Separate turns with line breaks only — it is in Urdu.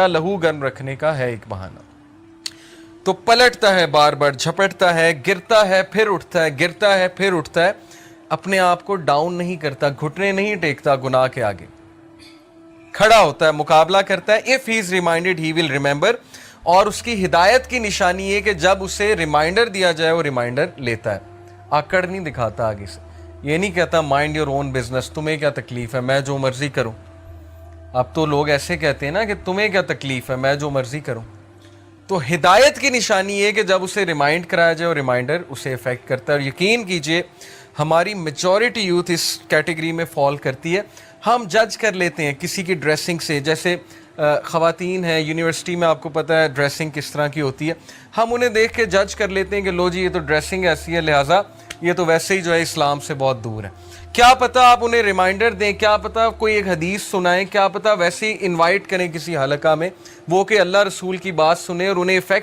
لہو گرم رکھنے کا ہے ایک بہانہ. تو پلٹتا ہے بار بار, جھپٹتا ہے, گرتا ہے, پھر اٹھتا ہے, گرتا ہے, پھر اٹھتا ہے, اپنے آپ کو ڈاؤن نہیں کرتا, گھٹنے نہیں ٹیکتا گناہ کے آگے, کھڑا ہوتا ہے, مقابلہ کرتا ہے. if he is reminded he will remember. اور اس کی ہدایت کی نشانی یہ کہ جب اسے ریمائنڈر دیا جائے وہ ریمائنڈر لیتا ہے, آکڑ نہیں دکھاتا آگے سے. یہ نہیں کہتا مائنڈ یور اون بزنس, تمہیں کیا تکلیف ہے, میں جو مرضی کروں. اب تو لوگ ایسے کہتے ہیں نا کہ تمہیں کیا تکلیف ہے, میں جو مرضی کروں. تو ہدایت کی نشانی یہ کہ جب اسے ریمائنڈ کرایا جائے اور ریمائنڈر اسے افیکٹ کرتا ہے. اور یقین کیجئے ہماری میجورٹی یوتھ اس کیٹیگری میں فال کرتی ہے. ہم جج کر لیتے ہیں کسی کی ڈریسنگ سے, جیسے خواتین ہیں یونیورسٹی میں, آپ کو پتہ ہے ڈریسنگ کس طرح کی ہوتی ہے, ہم انہیں دیکھ کے جج کر لیتے ہیں کہ لو جی یہ تو ڈریسنگ ایسی ہے, لہٰذا یہ تو ویسے ہی جو ہے اسلام سے بہت دور ہے. کیا پتہ آپ انہیں ریمائنڈر دیں, کیا پتہ کوئی ایک حدیث سنائیں, کیا پتہ ویسے ہی انوائٹ کریں کسی حلقہ میں, وہ کہ اللہ رسول کی بات سنیں اور انہیں افیکٹ